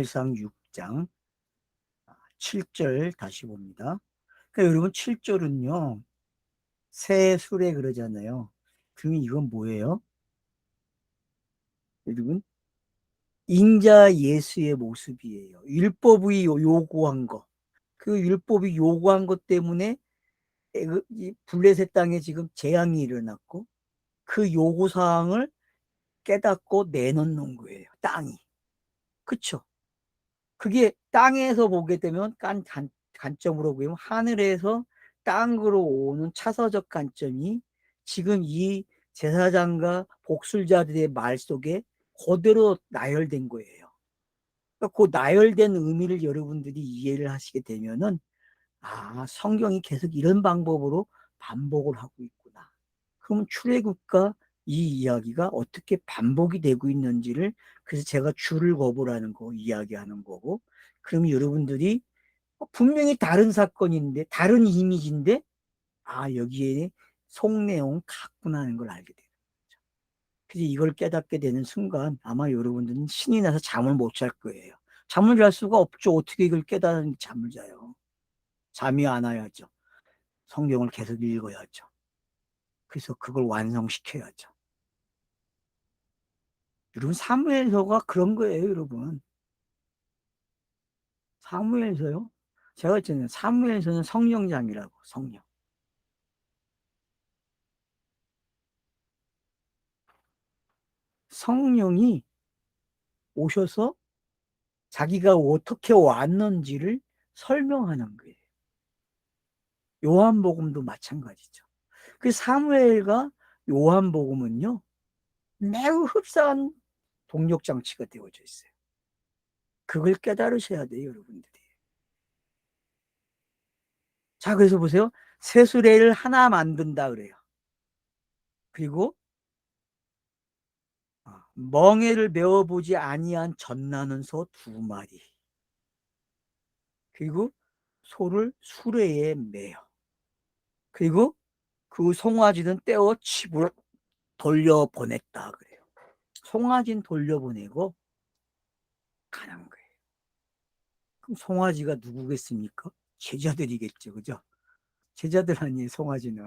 사무엘상 6장 7절 다시 봅니다. 그러니까 여러분 7절은요. 새 수레 그러잖아요. 그러면 이건 뭐예요? 여러분 인자 예수의 모습이에요. 율법이 요구한 거. 그 율법이 요구한 것 때문에 이 블레셋 땅에 지금 재앙이 일어났고 그 요구사항을 깨닫고 내놓는 거예요. 땅이. 그쵸? 그게 땅에서 보게 되면 관점으로 보면 하늘에서 땅으로 오는 차서적 관점이 지금 이 제사장과 복술자들의 말 속에 그대로 나열된 거예요. 그러니까 그 나열된 의미를 여러분들이 이해를 하시게 되면은 성경이 계속 이런 방법으로 반복을 하고 있구나. 그러면 출애굽과 이 이야기가 어떻게 반복이 되고 있는지를 그래서 제가 줄을 거부라는 거 이야기하는 거고 그러면 여러분들이 분명히 다른 사건인데 다른 이미지인데 여기에 속내용 같구나 하는 걸 알게 돼요. 그래서 이걸 깨닫게 되는 순간 아마 여러분들은 신이 나서 잠을 못 잘 거예요. 잠을 잘 수가 없죠. 어떻게 이걸 깨닫는 잠을 자요. 잠이 안 와야죠. 성경을 계속 읽어야죠. 그래서 그걸 완성시켜야죠. 여러분 사무엘서가 그런 거예요. 여러분 사무엘서요. 제가 했잖아요. 사무엘서는 성령장이라고. 성령. 성령이 오셔서 자기가 어떻게 왔는지를 설명하는 거예요. 요한복음도 마찬가지죠. 그 사무엘과 요한복음은요. 매우 흡사한 동력장치가 되어져 있어요. 그걸 깨달으셔야 돼요. 여러분들이. 자, 그래서 보세요. 세수레를 하나 만든다 그래요. 그리고 멍에를 메어보지 아니한 젖나는 소 2마리. 그리고 소를 수레에 매요. 그리고 그 송아지는 떼어 집으로 돌려보냈다 그래요. 송아지는 돌려보내고 가는 거예요. 그럼 송아지가 누구겠습니까? 제자들이겠죠. 그죠? 제자들 아니에요, 송아지는.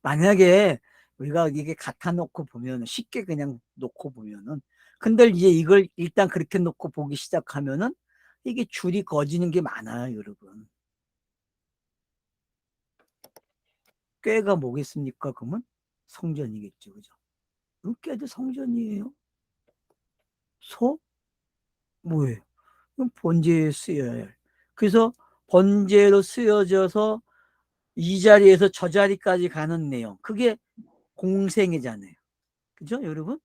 만약에 우리가 이게 갖다 놓고 보면 쉽게 그냥 놓고 보면은 근데 이제 이걸 일단 그렇게 놓고 보기 시작하면은 이게 줄이 거지는 게 많아요, 여러분. 꾀가 뭐겠습니까? 그러면 성전이겠죠, 그죠? 꾀도 성전이에요. 소? 뭐예요? 그럼 번제에 쓰여야 할. 그래서 번제로 쓰여져서 이 자리에서 저 자리까지 가는 내용. 그게 공생애잖아요. 그죠, 여러분?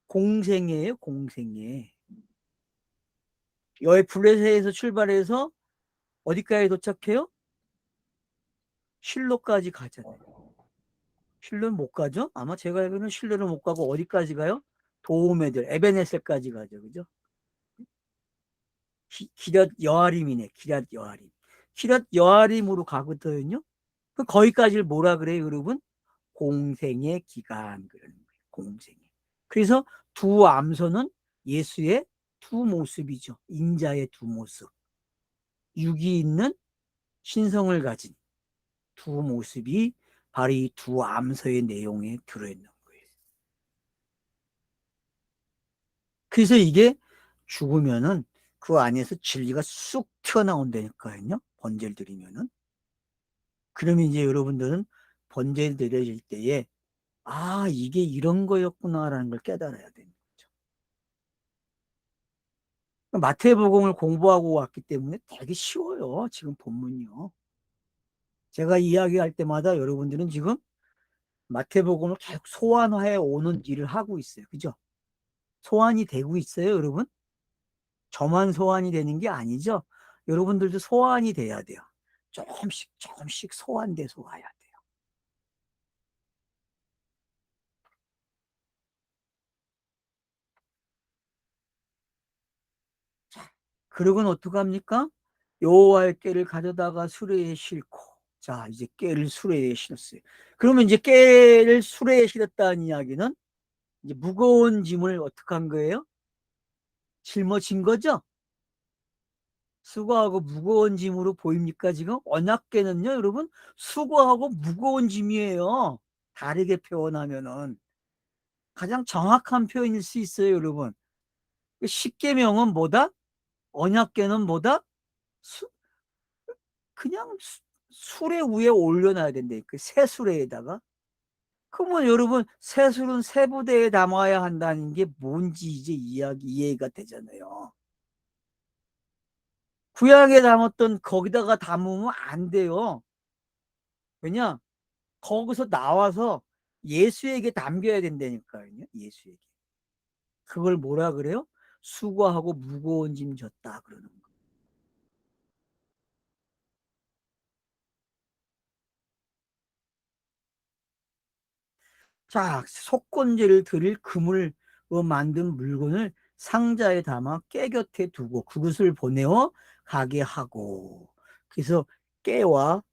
공생애예요, 공생애. 여기 블레셋에서 출발해서 어디까지 도착해요? 실로까지 가잖아요. 실로는 못 가죠? 아마 제가 알기로는 실로를 못 가고 어디까지 가요? 도우메들, 에베네셀까지 가죠. 그죠? 기랏 여아림이네. 기랏 여아림. 기랏 여아림으로 가거든요. 그 거기까지를 뭐라 그래요, 여러분? 공생의 기간 그러는 거예요. 공생의. 그래서 두 암소는 예수의 두 모습이죠. 인자의 두 모습. 육이 있는 신성을 가진 두 모습이 바로 이 두 암서의 내용에 들어있는 거예요. 그래서 이게 죽으면은 그 안에서 진리가 쑥 튀어나온다니까요. 번제를 드리면은. 그러면 이제 여러분들은 번제를 드려질 때에 이게 이런 거였구나라는 걸 깨달아야 되는 거죠. 마태복음을 공부하고 왔기 때문에 되게 쉬워요. 지금 본문이요. 제가 이야기할 때마다 여러분들은 지금 마태복음을 계속 소환해 오는 일을 하고 있어요. 그죠? 소환이 되고 있어요, 여러분? 저만 소환이 되는 게 아니죠. 여러분들도 소환이 돼야 돼요. 조금씩 조금씩 소환돼서 와야 돼요. 자, 그러고는 어떡합니까? 여호와의 궤를 가져다가 수레에 싣고 자 이제 궤를 수레에 실었어요. 그러면 이제 궤를 수레에 실었다는 이야기는 이제 무거운 짐을 어떻게 한 거예요? 짊어진 거죠? 수고하고 무거운 짐으로 보입니까, 지금? 언약궤는요, 여러분, 수고하고 무거운 짐이에요. 다르게 표현하면은. 가장 정확한 표현일 수 있어요, 여러분. 십계명은 뭐다? 언약궤는 뭐다? 수, 그냥 수레 위에 올려놔야 된대. 그 새 수레에다가. 그러면 여러분, 새 술은 새 부대에 담아야 한다는 게 뭔지 이제 이해가 되잖아요. 구약에 담았던 거기다가 담으면 안 돼요. 왜냐? 거기서 나와서 예수에게 담겨야 된다니까요. 예수에게. 그걸 뭐라 그래요? 수고하고 무거운 짐 졌다 그러는 거. 자, 속건제를 드릴 금을 만든 물건을 상자에 담아 깨 곁에 두고 그것을 보내어 가게 하고. 그래서 깨와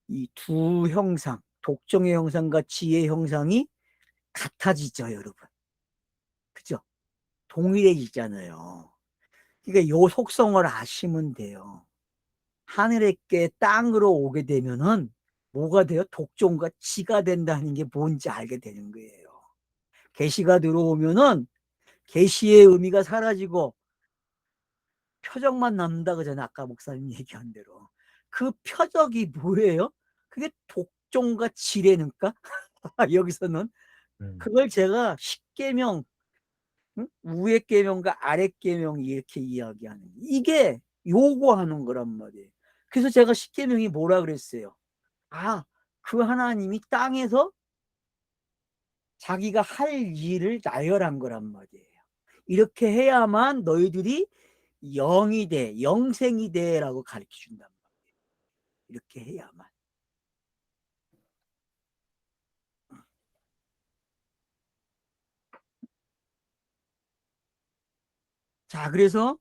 이 두 형상, 독점의 형상과 지의 형상이 같아지죠, 여러분. 그죠? 동일해지잖아요. 그러니까 요 속성을 아시면 돼요. 하늘의 게 땅으로 오게 되면은 뭐가 돼요? 독종과 지가 된다는 게 뭔지 알게 되는 거예요. 계시가 들어오면은 계시의 의미가 사라지고 표적만 남는다 그러잖아요. 아까 목사님 얘기한 대로. 그 표적이 뭐예요? 그게 독종과 지래니까 여기서는 음, 그걸 제가 십계명, 응? 위의 계명과 아래 계명 이렇게 이야기하는 이게 요구하는 거란 말이에요. 그래서 제가 십계명이 뭐라 그랬어요? 아, 그 하나님이 땅에서 자기가 할 일을 나열한 거란 말이에요. 이렇게 해야만 너희들이 영이 돼, 영생이 돼라고 가르쳐 준단 말이에요. 이렇게 해야만. 자, 그래서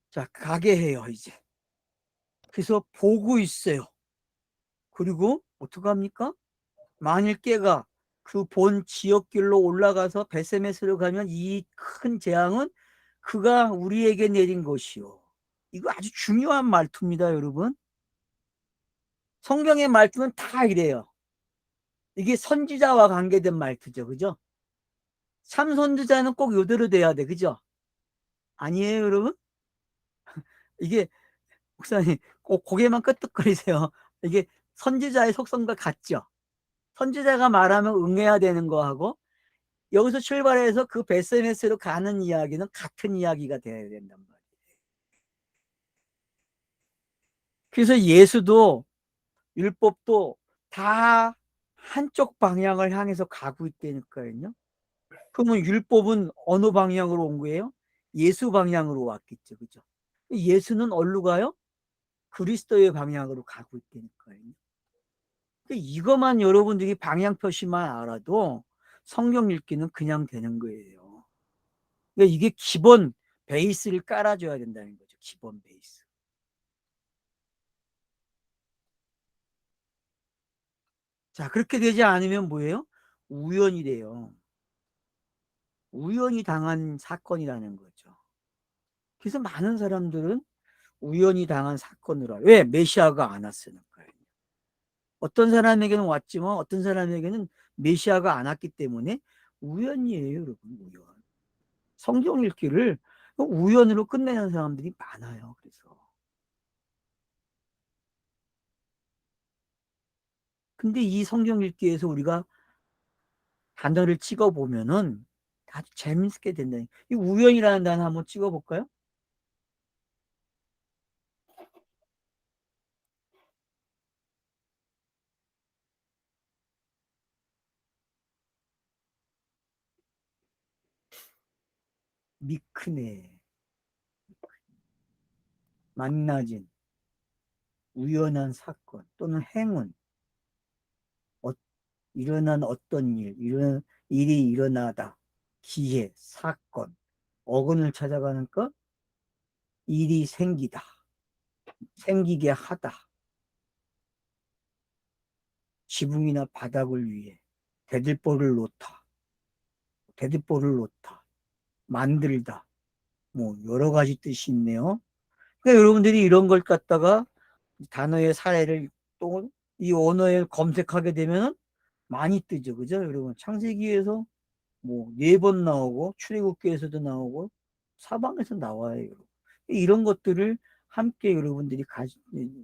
자, 가게 해요, 이제. 그래서 보고 있어요. 그리고 어떡합니까? 만일 깨가 그 본 지역길로 올라가서 베세메스로 가면 이 큰 재앙은 그가 우리에게 내린 것이요. 이거 아주 중요한 말투입니다, 여러분. 성경의 말투는 다 이래요. 이게 선지자와 관계된 말투죠, 그죠? 참 선지자는 꼭 요대로 돼야 돼, 그죠? 아니에요, 여러분? 이게 목사님 꼭 고개만 끄덕거리세요. 이게 선지자의 속성과 같죠? 선지자가 말하면 응해야 되는 거하고 여기서 출발해서 그 베스메스로 가는 이야기는 같은 이야기가 돼야 된단 말이에요. 그래서 예수도 율법도 다 한쪽 방향을 향해서 가고 있다니까요. 그러면 율법은 어느 방향으로 온 거예요? 예수 방향으로 왔겠죠. 그죠? 예수는 어디로 가요? 그리스도의 방향으로 가고 있다니까요. 이것만 여러분들이 방향표시만 알아도 성경 읽기는 그냥 되는 거예요. 그러니까 이게 기본 베이스를 깔아줘야 된다는 거죠. 기본 베이스. 자, 그렇게 되지 않으면 뭐예요? 우연이 돼요. 우연히 당한 사건이라는 거죠. 그래서 많은 사람들은 우연히 당한 사건으로. 왜? 메시아가 안 왔으니까요. 어떤 사람에게는 왔지만 어떤 사람에게는 메시아가 안 왔기 때문에 우연이에요, 여러분. 우연. 성경 읽기를 우연으로 끝내는 사람들이 많아요. 그래서. 근데 이 성경 읽기에서 우리가 단어를 찍어 보면은 아주 재밌게 된다. 이 우연이라는 단어 한번 찍어 볼까요? 미크네, 만나진, 우연한 사건 또는 행운, 어, 일어난 어떤 일이 일어나다, 기회, 사건, 어근을 찾아가는 것, 일이 생기다, 생기게 하다, 지붕이나 바닥을 위해 대들보를 놓다. 대들보를 놓다, 만들다, 뭐 여러 가지 뜻이 있네요. 그러니까 여러분들이 이런 걸 갖다가 단어의 사례를 또 이 언어에 검색하게 되면 많이 뜨죠. 그죠? 여러분, 창세기에서 뭐 4번 나오고, 출애굽기에서도 나오고, 사방에서 나와요. 여러분. 이런 것들을 함께 여러분들이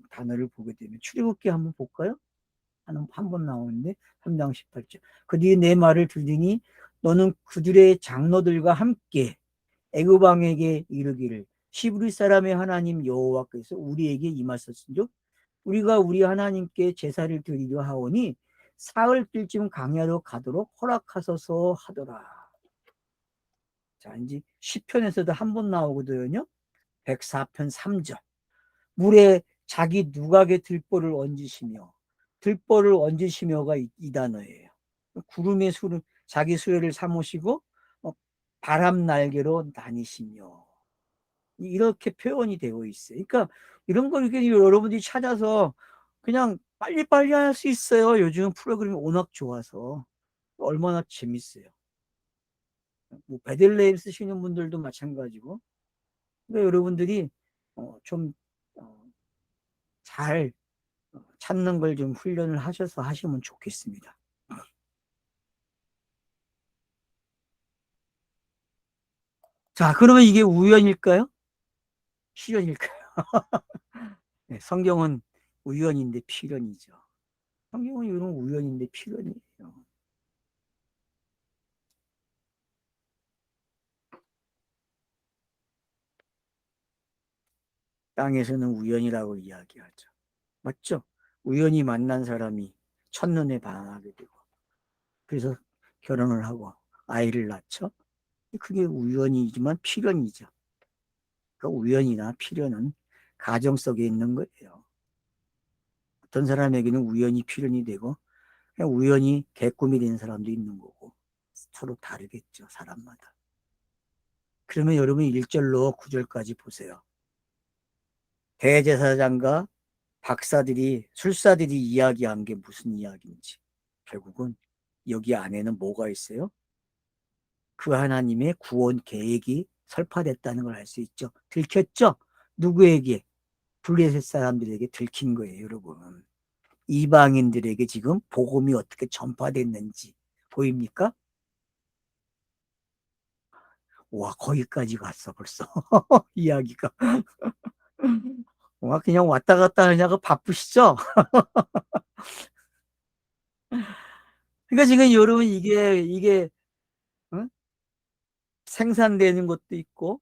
단어를 보게 되면, 출애굽기 한번 볼까요? 한 번 나오는데, 3장 18절. 그 뒤에 내 말을 들으니 너는 그들의 장로들과 함께 애굽 왕에게 이르기를, 시브리 사람의 하나님 여호와께서 우리에게 임하셨은즉 우리가 우리 하나님께 제사를 드리려 하오니 사흘 뜰쯤 광야로 가도록 허락하소서 하더라. 자, 이제 시편에서도 한 번 나오거든요. 104편 3절. 물에 자기 누각의 들보를 얹으시며, 들보를 얹으시며가 이 단어예요. 구름의 수를 자기 수레를 삼으시고 바람 날개로 다니시며, 이렇게 표현이 되어 있어요. 그러니까 이런 걸 이렇게 여러분들이 찾아서 그냥 빨리빨리 할 수 있어요. 요즘 프로그램이 워낙 좋아서. 얼마나 재밌어요. 뭐 베들레헴 쓰시는 분들도 마찬가지고. 그러니까 여러분들이 좀 잘 찾는 걸 좀 훈련을 하셔서 하시면 좋겠습니다. 자, 그러면 이게 우연일까요? 필연일까요? 네, 성경은 우연인데 필연이죠. 성경은 이런 우연인데 필연이에요. 땅에서는 우연이라고 이야기하죠. 맞죠? 우연히 만난 사람이 첫눈에 반하게 되고, 그래서 결혼을 하고 아이를 낳죠. 그게 우연이지만 필연이죠. 그 우연이나 필연은 가정 속에 있는 거예요. 어떤 사람에게는 우연히 필연이 되고, 그냥 우연히 개꿈이 된 사람도 있는 거고, 서로 다르겠죠, 사람마다. 그러면 여러분 1절로 9절까지 보세요. 대제사장과 박사들이, 술사들이 이야기한 게 무슨 이야기인지. 결국은 여기 안에는 뭐가 있어요? 그 하나님의 구원 계획이 설파됐다는 걸 알 수 있죠. 들켰죠? 누구에게? 블레셋 사람들에게 들킨 거예요, 여러분. 이방인들에게 지금 복음이 어떻게 전파됐는지 보입니까? 와, 거기까지 갔어, 벌써. 이야기가. 와, 그냥 왔다 갔다 하냐고 바쁘시죠? 그러니까 지금 여러분 이게 어? 생산되는 것도 있고,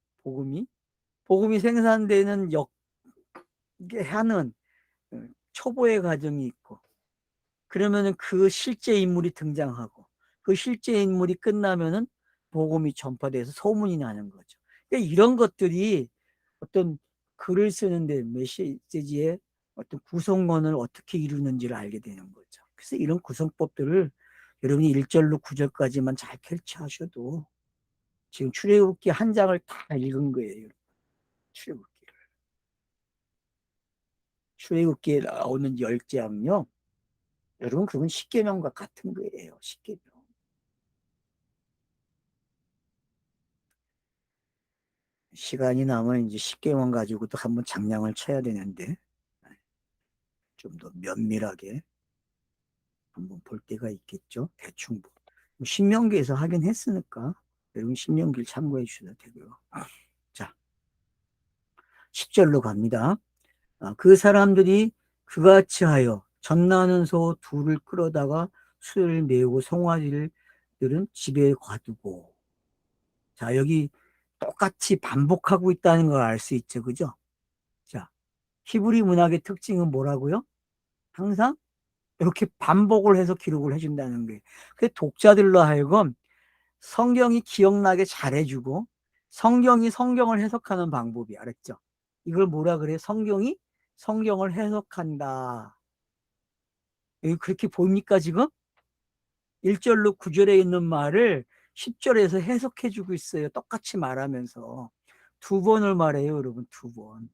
복음이 생산되는 이게 하는 초보의 과정이 있고, 그러면은 그 실제 인물이 등장하고, 그 실제 인물이 끝나면은 복음이 전파돼서 소문이 나는 거죠. 그러니까 이런 것들이 어떤 글을 쓰는데 메시지의 어떤 구성원을 어떻게 이루는지를 알게 되는 거죠. 그래서 이런 구성법들을 여러분이 1절로 9절까지만 잘 캐치하셔도 지금 출애굽기 한 장을 다 읽은 거예요. 출애굽기를. 출애굽기에 나오는 10장요. 여러분 그건 십계명과 같은 거예요. 십계명. 시간이 남으면 이제 십계명 가지고도 한번 장량을 쳐야 되는데 좀 더 면밀하게 한번 볼 때가 있겠죠. 대충 신명기에서 하긴 했으니까 여러분 신명기를 참고해 주셔도 되고요. 자, 10절로 갑니다. 그 사람들이 그같이 하여 젖나는 소 둘을 끌어다가 수를 메우고 송아지들은 집에 가두고. 자, 여기 똑같이 반복하고 있다는 걸 알 수 있죠. 그죠? 자, 히브리 문학의 특징은 뭐라고요? 항상 이렇게 반복을 해서 기록을 해준다는 거예요. 그 독자들로 하여금 성경이 기억나게 잘해주고 성경이 성경을 해석하는 방법이 알았죠? 이걸 뭐라 그래요? 성경이 성경을 해석한다. 여기 그렇게 보입니까 지금? 1절로 9절에 있는 말을 10절에서 해석해주고 있어요. 똑같이 말하면서. 2번을 말해요, 여러분. 2번.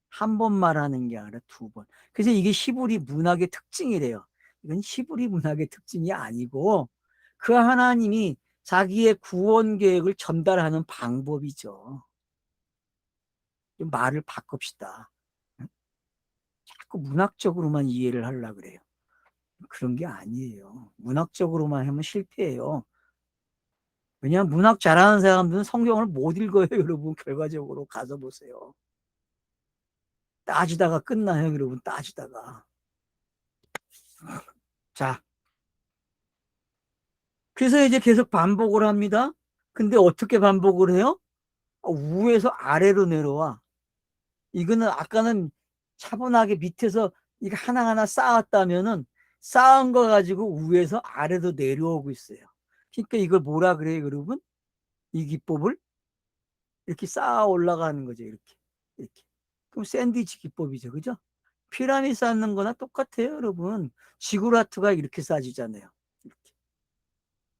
한 번 말하는 게 아니라 2번. 그래서 이게 히브리 문학의 특징이래요. 이건 히브리 문학의 특징이 아니고 그 하나님이 자기의 구원 계획을 전달하는 방법이죠. 좀 말을 바꿉시다. 자꾸 문학적으로만 이해를 하려고 그래요. 그런 게 아니에요. 문학적으로만 하면 실패해요. 왜냐하면 문학 잘하는 사람들은 성경을 못 읽어요, 여러분. 결과적으로 가서 보세요. 따지다가 끝나요, 여러분. 따지다가. 자, 그래서 이제 계속 반복을 합니다. 근데 어떻게 반복을 해요? 위에서 아래로 내려와. 이거는 아까는 차분하게 밑에서 이거 하나하나 쌓았다면은 쌓은 거 가지고 위에서 아래로 내려오고 있어요. 그러니까 이걸 뭐라 그래요, 여러분? 이 기법을 이렇게 쌓아 올라가는 거죠, 이렇게. 이렇게. 그럼 샌드위치 기법이죠, 그죠? 피라미드 쌓는 거나 똑같아요, 여러분. 지구라트가 이렇게 쌓지잖아요. 이렇게.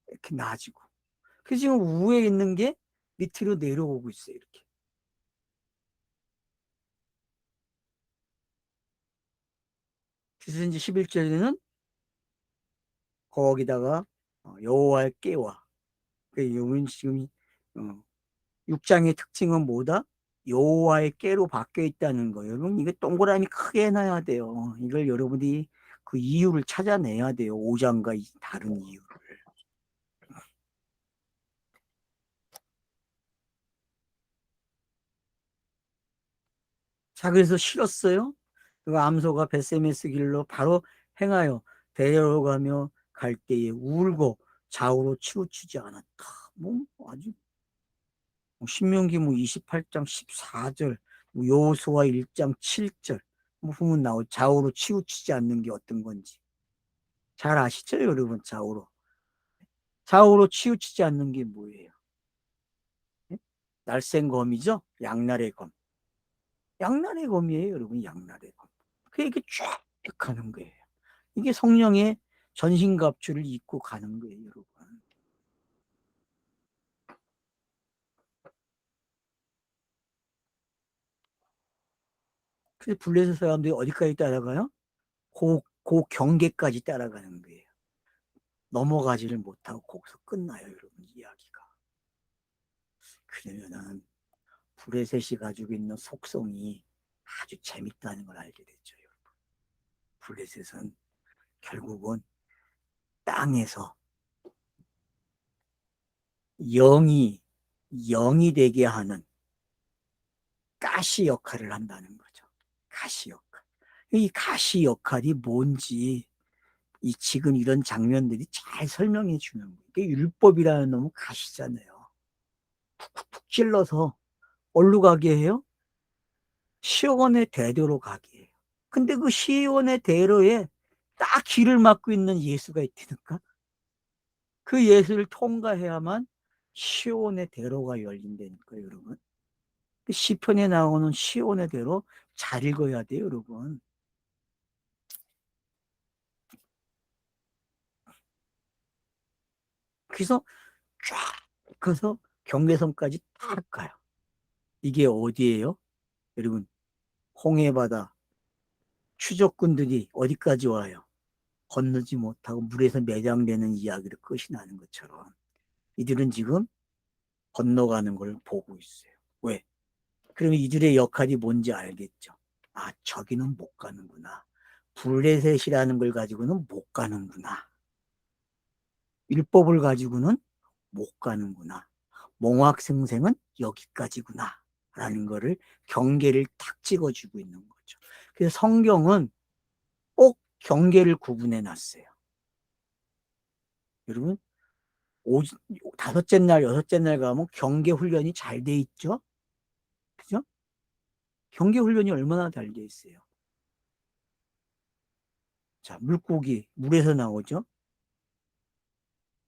이렇게 나아지고. 그 지금 위에 있는 게 밑으로 내려오고 있어요, 이렇게. 그래서 이제 11절에는 거기다가 여호와의 깨와. 그 지금 6장의 특징은 뭐다? 여호와의 깨로 바뀌어 있다는 거예요. 여러분 이게 동그라미 크게 해놔야 돼요. 이걸 여러분이 그 이유를 찾아내야 돼요. 5장과 다른 이유를. 자, 그래서 싫었어요. 그 암소가 벳세메스 길로 바로 행하여 데려가며 갈 때에 울고 좌우로 치우치지 않았다. 뭐 아주 신명기 뭐 28장 14절, 뭐 여호수아 1장 7절 뭐 보면 나오 좌우로 치우치지 않는 게 어떤 건지 잘 아시죠, 여러분? 좌우로 치우치지 않는 게 뭐예요? 예? 날쌘검이죠. 양날의 검. 양날의 검이에요, 여러분. 양날의 검. 그게 쫙 가는 거예요. 이게 성령의 전신갑주를 입고 가는 거예요, 여러분. 그래서 블레셋 사람들이 어디까지 따라가요? 그 경계까지 따라가는 거예요. 넘어가지를 못하고 거기서 끝나요, 여러분, 이야기가. 그러면은 블레셋이 가지고 있는 속성이 아주 재밌다는 걸 알게 됐죠, 여러분. 블레셋은 결국은 땅에서 영이 영이 되게 하는 가시 역할을 한다는 거죠. 가시 역할. 이 가시 역할이 뭔지 이 지금 이런 장면들이 잘 설명해 주는 거예요. 이게 율법이라는 놈은 가시잖아요. 푹푹 찔러서 어디로 가게 해요? 시온의 대로로 가게 해요. 근데 그 시온의 대로에 딱 길을 막고 있는 예수가 있다니까. 그 예수를 통과해야만 시온의 대로가 열린다니까, 여러분. 그 시편에 나오는 시온의 대로 잘 읽어야 돼요, 여러분. 그래서 쫙 가서 경계선까지 딱 가요. 이게 어디예요? 여러분, 홍해바다 추적군들이 어디까지 와요? 건너지 못하고 물에서 매장되는 이야기를 끝이 나는 것처럼 이들은 지금 건너가는 걸 보고 있어요. 왜? 그러면 이들의 역할이 뭔지 알겠죠? 아, 저기는 못 가는구나. 블레셋이라는 걸 가지고는 못 가는구나. 율법을 가지고는 못 가는구나. 몽학생생은 여기까지구나. 라는 거를 경계를 탁 찍어주고 있는 거죠. 그래서 성경은 꼭 경계를 구분해 놨어요. 여러분, 다섯째 날, 여섯째 날 가면 경계 훈련이 잘 돼 있죠? 그죠? 경계 훈련이 얼마나 잘 돼 있어요. 자, 물고기, 물에서 나오죠?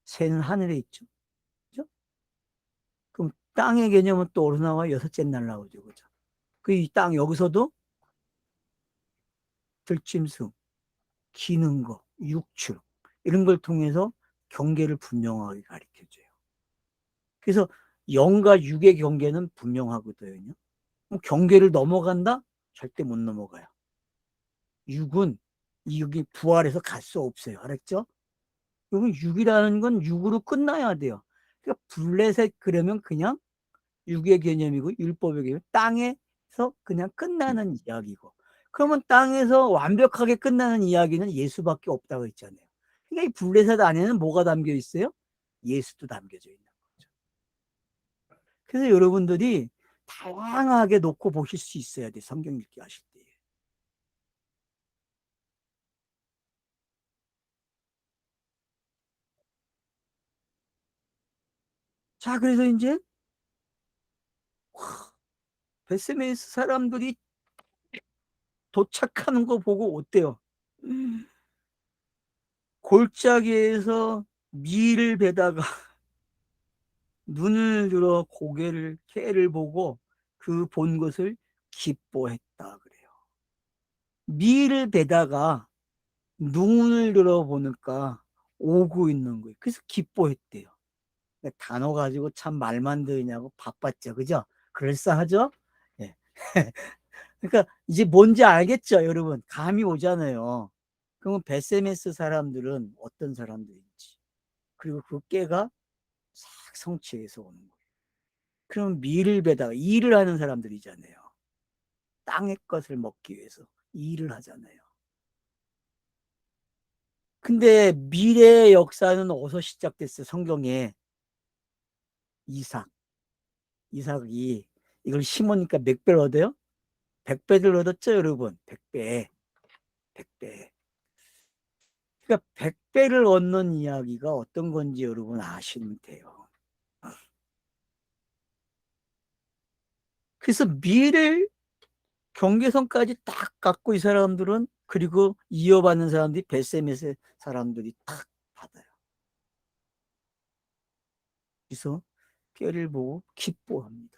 새는 하늘에 있죠? 그죠? 그럼 땅의 개념은 또 어디서 나와? 여섯째 날 나오죠. 그죠? 그 이 땅, 여기서도 들짐승, 기는 거, 육축, 이런 걸 통해서 경계를 분명하게 가르쳐줘요. 그래서 영과 육의 경계는 분명하거든요. 경계를 넘어간다? 절대 못 넘어가요. 육은 육이 부활해서 갈 수 없어요. 알았죠? 그러면 육이라는 건 육으로 끝나야 돼요. 그러니까 블레셋 그러면 그냥 육의 개념이고 율법의 개념, 땅에서 그냥 끝나는 이야기고, 그러면 땅에서 완벽하게 끝나는 이야기는 예수밖에 없다고 했잖아요. 그러니까 이 블레셋 안에는 뭐가 담겨 있어요? 예수도 담겨져 있는 거죠. 그래서 여러분들이 다양하게 놓고 보실 수 있어야 돼, 성경 읽기 하실 때. 자, 그래서 이제 베스메스 사람들이 도착하는 거 보고 어때요? 골짜기에서 밀을 베다가 눈을 들어 고개를 캐를 보고 그 본 것을 기뻐했다 그래요. 밀을 베다가 눈을 들어 보니까 오고 있는 거예요. 그래서 기뻐했대요. 단어 가지고 참 말만 들으냐고 바빴죠, 그죠? 그럴싸하죠? 예. 그러니까 이제 뭔지 알겠죠, 여러분? 감이 오잖아요. 그러면 베세메스 사람들은 어떤 사람들인지, 그리고 그 깨가 싹 성취해서 오는 거예요. 그럼 밀을 베다가 일을 하는 사람들이잖아요. 땅의 것을 먹기 위해서 일을 하잖아요. 근데 밀의 역사는 어디서 시작됐어요? 성경에 이삭, 이삭이 이걸 심으니까 몇 배를 얻어요? 100배를 얻었죠, 여러분. 100배, 100배. 그러니까 100배를 얻는 이야기가 어떤 건지 여러분 아시면 돼요. 그래서 밀을 경계선까지 딱 갖고 이 사람들은, 그리고 이어받는 사람들이 벳세메세 사람들이 딱 받아요. 그래서 꾀를 보고 기뻐합니다.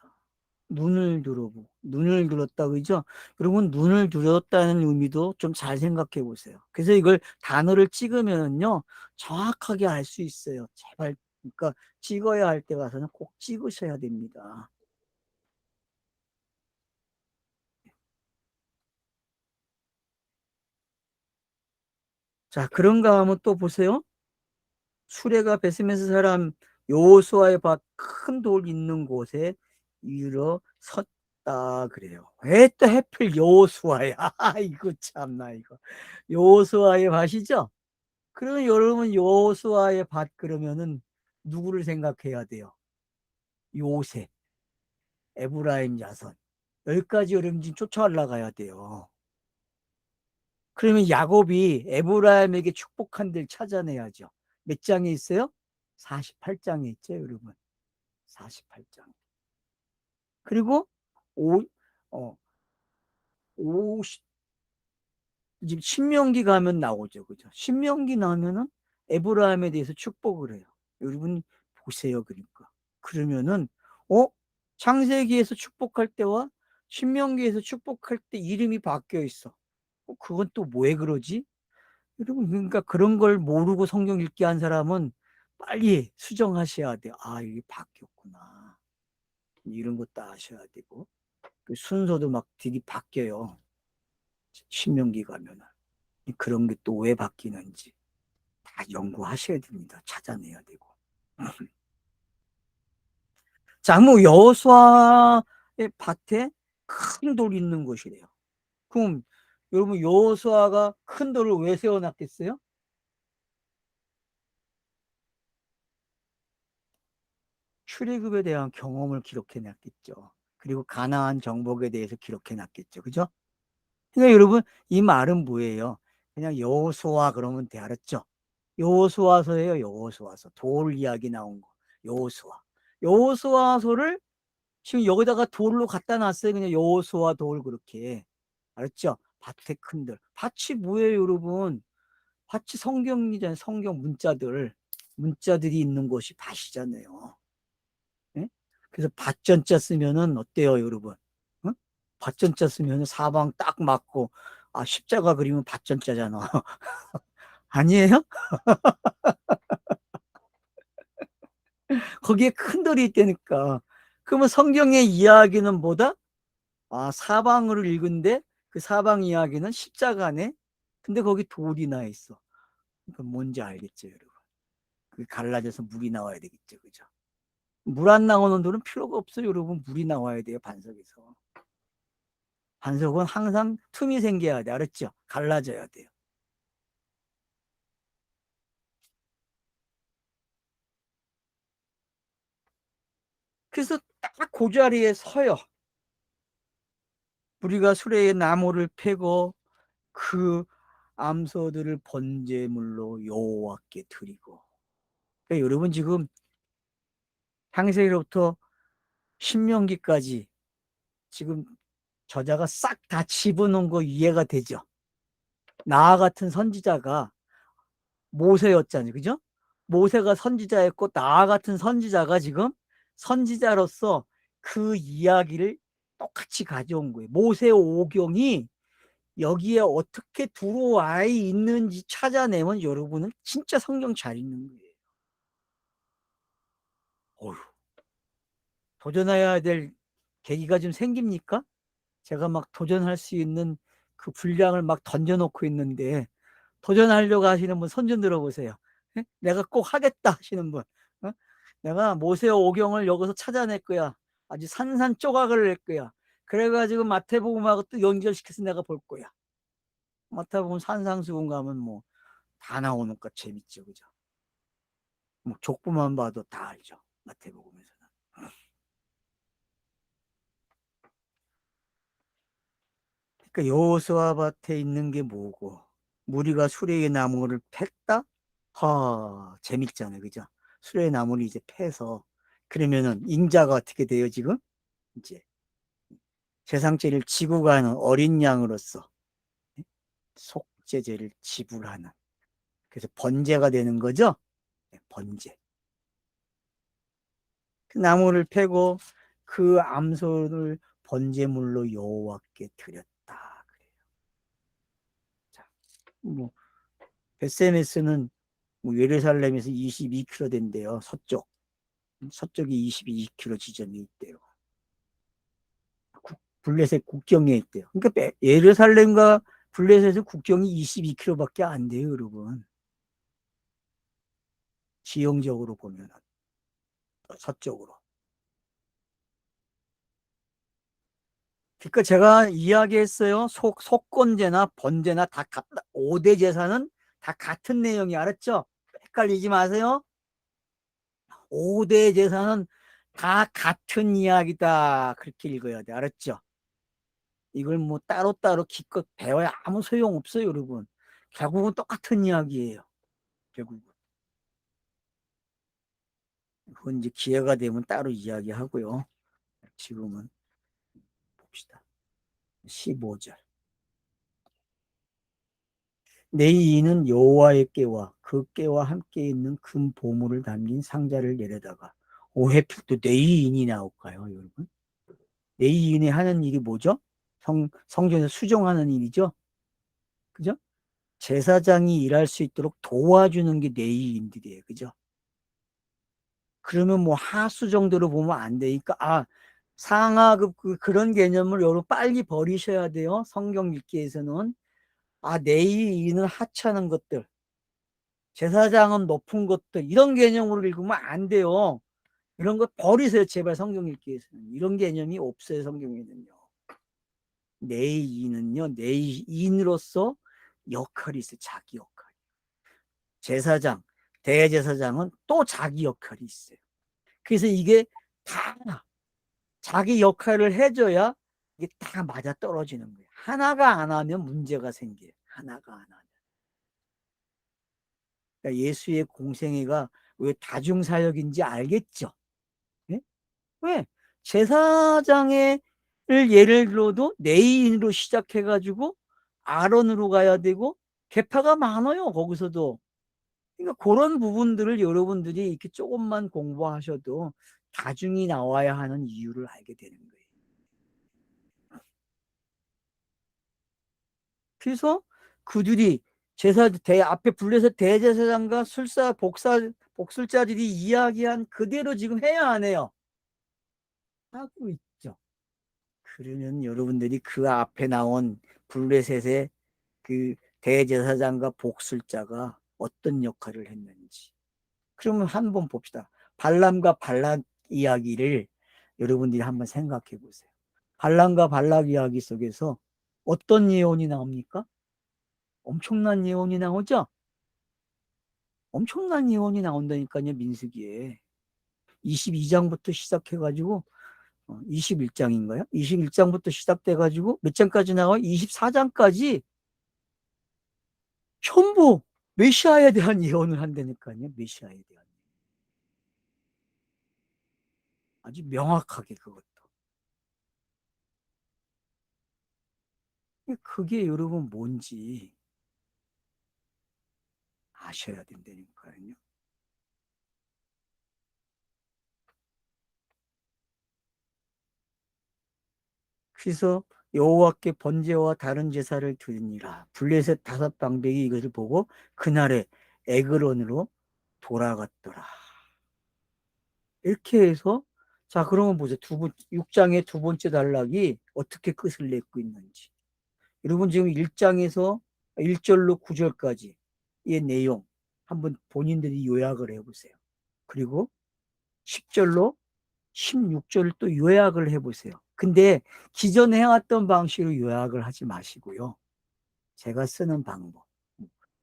눈을 들어보고, 눈을 들었다 그죠? 여러분, 눈을 들었다는 의미도 좀 잘 생각해 보세요. 그래서 이걸 단어를 찍으면요 정확하게 알 수 있어요. 제발, 그러니까 찍어야 할 때 가서는 꼭 찍으셔야 됩니다. 자, 그런가 하면 또 보세요. 수레가 베스메스 사람 여호수아의 밭 큰 돌 있는 곳에 이르러 섰다 그래요. 왜 또 해필 여호수아야? 이거 참나, 이거 여호수아의 밭이죠. 그러면 여러분, 여호수아의 밭 그러면은 누구를 생각해야 돼요? 요셉, 에브라임 자손, 여기까지 여러분 지금 쫓아 올라가야 돼요. 그러면 야곱이 에브라임에게 축복한 데를 찾아내야죠. 몇 장에 있어요? 48장에 있죠, 여러분. 48장. 그리고 오, 어, 50, 지금 신명기 가면 나오죠. 그죠? 신명기 나면은 에브라임에 대해서 축복을 해요. 여러분 보세요. 그러니까. 그러면은, 어? 창세기에서 축복할 때와 신명기에서 축복할 때 이름이 바뀌어 있어. 그건 또 왜 그러지? 여러분, 그러니까 그런 걸 모르고 성경 읽기 한 사람은 빨리 수정하셔야 돼요. 아, 이게 바뀌었구나. 이런 것도 아셔야 되고. 그 순서도 막 되게 바뀌어요. 신명기 가면은. 그런 게 또 왜 바뀌는지 다 연구하셔야 됩니다. 찾아내야 되고. 자, 뭐 여호수아의 밭에 큰 돌이 있는 곳이래요. 그럼 여러분, 여호수아가 큰 돌을 왜 세워놨겠어요? 출애굽에 대한 경험을 기록해 놨겠죠. 그리고 가나안 정복에 대해서 기록해 놨겠죠. 그죠? 그러니까 여러분, 이 말은 뭐예요? 그냥 여호수아 그러면 돼. 알았죠? 여호수아서예요. 여호수아서. 돌 이야기 나온 거. 여호수아. 여호수아서를 지금 여기다가 돌로 갖다 놨어요. 그냥 여호수아 돌 그렇게. 알았죠? 밭에 큰들. 밭이 뭐예요, 여러분? 밭이 성경이잖아요. 성경 문자들. 문자들이 있는 곳이 밭이잖아요. 예? 그래서 밭전자 쓰면은 어때요, 여러분? 어? 밭전자 쓰면은 사방 딱 맞고, 아, 십자가 그리면 밭전자잖아. 아니에요? 거기에 큰 돌이 있다니까. 그러면 성경의 이야기는 뭐다? 아, 사방으로 읽은데 그 사방 이야기는 십자가네? 근데 거기 돌이 나 있어. 그러니까 뭔지 알겠죠, 여러분? 그 갈라져서 물이 나와야 되겠죠, 그죠? 물 안 나오는 돌은 필요가 없어요, 여러분. 물이 나와야 돼요, 반석에서. 반석은 항상 틈이 생겨야 돼, 알았죠? 갈라져야 돼요. 그래서 딱 그 자리에 서요. 우리가 수레에 나무를 패고 그 암소들을 번제물로 여호와께 드리고. 그러니까 여러분 지금 창세기로부터 신명기까지 지금 저자가 싹 다 집어넣은 거 이해가 되죠? 나 같은 선지자가 모세였잖아요. 그죠? 모세가 선지자였고 나 같은 선지자가 지금 선지자로서 그 이야기를 똑같이 가져온 거예요. 모세 오경이 여기에 어떻게 들어와 있는지 찾아내면 여러분은 진짜 성경 잘 읽는 거예요. 어휴, 도전해야 될 계기가 좀 생깁니까? 제가 막 도전할 수 있는 그 분량을 막 던져놓고 있는데 도전하려고 하시는 분 손 좀 들어보세요. 예? 내가 꼭 하겠다 하시는 분. 어? 내가 모세 오경을 여기서 찾아낼 거야. 아주 산산조각을 낼 거야. 그래가지고 마태복음하고 또 연결시켜서 내가 볼 거야. 마태복음 산상수훈 가면 뭐 다 나오는 것 재밌죠, 그죠? 뭐 족보만 봐도 다 알죠, 마태복음에서는. 그러니까 여호수아 밭에 있는 게 뭐고 무리가 수레의 나무를 팼다? 재밌잖아요, 그죠? 수레의 나무를 이제 패서 그러면은 인자가 어떻게 돼요, 지금? 이제 세상죄를 지고 가는 어린 양으로서 속죄제를 지불하는, 그래서 번제가 되는 거죠. 네, 번제. 그 나무를 패고 그 암소를 번제물로 여호와께 드렸다. 자, 뭐 베세메스는 뭐 예루살렘에서 22km 된대요. 서쪽이 22km 지점이 있대요. 블레셋 국경에 있대요. 그러니까 예루살렘과 블레셋의 국경이 22km밖에 안 돼요, 여러분. 지형적으로 보면 서쪽으로. 그러니까 제가 이야기했어요. 속건제나 번제나 다 5대 제사는 다 같은 내용이, 알았죠? 헷갈리지 마세요. 5대 제사는 다 같은 이야기다. 그렇게 읽어야 돼. 알았죠? 이걸 뭐 따로따로 기껏 배워야 아무 소용없어요, 여러분. 결국은 똑같은 이야기예요. 결국은. 그건 이제 기회가 되면 따로 이야기하고요. 지금은 봅시다. 15절. 내 이인은 여호와의 께와 그 께와 함께 있는 금 보물을 담긴 상자를 내려다가 오해필 또 내 이인이 나올까요, 여러분? 내 이인이 하는 일이 뭐죠? 성전에서 수정하는 일이죠. 그죠? 제사장이 일할 수 있도록 도와주는 게 내 이인들이에요. 그죠? 그러면 뭐 하수 정도로 보면 안 되니까 상하급 그런 개념을 여러분 빨리 버리셔야 돼요. 성경 읽기에서는 내일이는 하찮은 것들, 제사장은 높은 것들, 이런 개념으로 읽으면 안 돼요. 이런 거 버리세요, 제발. 성경 읽기에서는 이런 개념이 없어요, 성경에는요. 내인은요, 내인으로서 역할이 있어요. 자기 역할. 제사장, 대제사장은 또 자기 역할이 있어요. 그래서 이게 다 자기 역할을 해줘야 이게 다 맞아 떨어지는 거예요. 하나가 안 하면 문제가 생겨요. 하나가 안 하면. 그러니까 예수의 공생애가 왜 다중사역인지 알겠죠? 네? 왜? 제사장의 예를 들어도 레위인으로 시작해가지고 아론으로 가야 되고 계파가 많아요, 거기서도. 그러니까 그런 부분들을 여러분들이 이렇게 조금만 공부하셔도 다중이 나와야 하는 이유를 알게 되는 거예요. 그래서 그들이 앞에 불려서 대제사장과 복술자들이 이야기한 그대로 지금 해야 하네요. 하고 있죠. 그러면 여러분들이 그 앞에 나온 블레셋의 그 대제사장과 복술자가 어떤 역할을 했는지. 그러면 한번 봅시다. 발람과 이야기를 여러분들이 한번 생각해 보세요. 발람과 발락 이야기 속에서 어떤 예언이 나옵니까? 엄청난 예언이 나오죠? 엄청난 예언이 나온다니까요, 민수기에. 22장부터 시작해가지고, 21장인가요? 21장부터 시작돼가지고, 몇 장까지 나와요? 24장까지 전부 메시아에 대한 예언을 한다니까요, 메시아에 대한. 아주 명확하게 그것도. 그게 여러분 뭔지 아셔야 된다니까요. 그래서 여호와께 번제와 다른 제사를 드리니라. 블레셋 다섯 방백이 이것을 보고 그날에 에그론으로 돌아갔더라. 이렇게 해서 자 그러면 보세요. 6장의 두 번째 단락이 어떻게 끝을 맺고 있는지. 여러분 지금 1장에서 1절로 9절까지 이 내용 한번 본인들이 요약을 해보세요. 그리고 10절로 16절을 또 요약을 해보세요. 근데 기존에 해왔던 방식으로 요약을 하지 마시고요. 제가 쓰는 방법,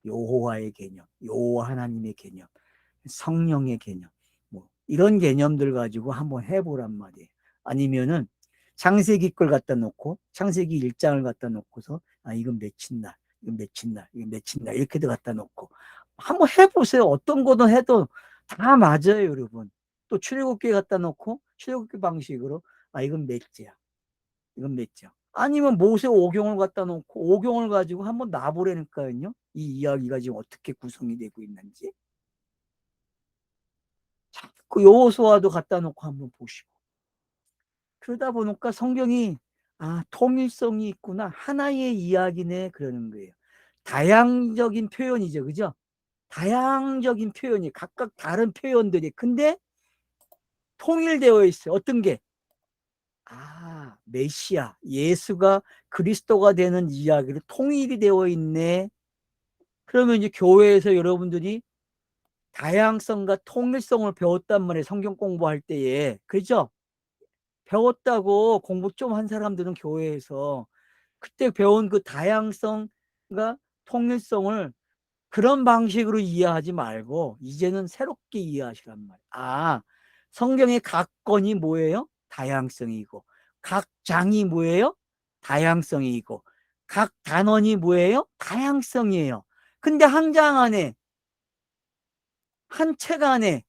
여호와의 개념, 여호와 하나님의 개념, 성령의 개념, 뭐 이런 개념들 가지고 한번 해보란 말이에요. 아니면은 창세기 걸 갖다 놓고 창세기 1장을 갖다 놓고서 아 이건 맺힌 날, 이건 맺힌 날, 이건 맺힌 날 이렇게도 갖다 놓고 한번 해보세요. 어떤 거든 해도 다 맞아요, 여러분. 또 출애굽기 갖다 놓고 출애굽기 방식으로 아 이건 맺지야, 이건 맺죠. 아니면 모세 오경을 갖다 놓고 오경을 가지고 한번 놔보라니까요. 이 이야기가 지금 어떻게 구성이 되고 있는지. 그 여호수아도 갖다 놓고 한번 보시고. 그러다 보니까 성경이 아 통일성이 있구나. 하나의 이야기네 그러는 거예요. 다양적인 표현이죠. 그죠? 다양적인 표현이 각각 다른 표현들이 근데 통일되어 있어요. 어떤 게? 아, 메시아, 예수가 그리스도가 되는 이야기를 통일이 되어 있네. 그러면 이제 교회에서 여러분들이 다양성과 통일성을 배웠단 말이에요. 성경 공부할 때에. 그죠? 배웠다고 공부 좀 한 사람들은 교회에서 그때 배운 그 다양성과 통일성을 그런 방식으로 이해하지 말고 이제는 새롭게 이해하시란 말이에요. 아, 성경의 각 건이 뭐예요? 다양성이고 각 장이 뭐예요? 다양성이고 각 단원이 뭐예요? 다양성이에요. 근데 한 장 안에 한 책 안에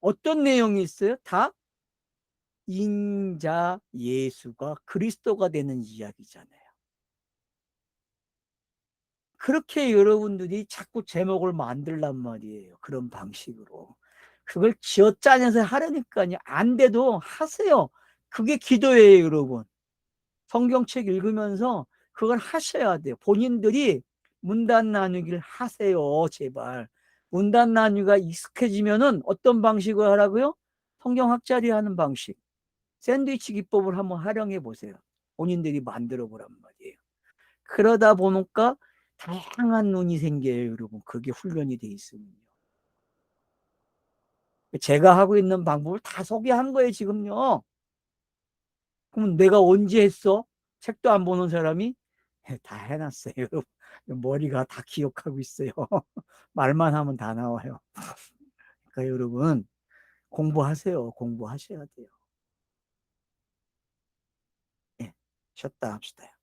어떤 내용이 있어요? 다 인자 예수가 그리스도가 되는 이야기잖아요. 그렇게 여러분들이 자꾸 제목을 만들란 말이에요. 그런 방식으로. 그걸 쥐어짜내서 하려니까요. 안 돼도 하세요. 그게 기도예요, 여러분. 성경책 읽으면서 그걸 하셔야 돼요. 본인들이 문단 나누기를 하세요, 제발. 문단 나누기가 익숙해지면은 어떤 방식을 하라고요? 성경학자리 하는 방식. 샌드위치 기법을 한번 활용해 보세요. 본인들이 만들어 보란 말이에요. 그러다 보니까 다양한 눈이 생겨요, 여러분. 그게 훈련이 돼 있으면요. 제가 하고 있는 방법을 다 소개한 거예요, 지금요. 그럼 내가 언제 했어? 책도 안 보는 사람이 다 해놨어요. 머리가 다 기억하고 있어요. 말만 하면 다 나와요. 그러니까 여러분 공부하세요. 공부하셔야 돼요. 예, 쉬었다 합시다.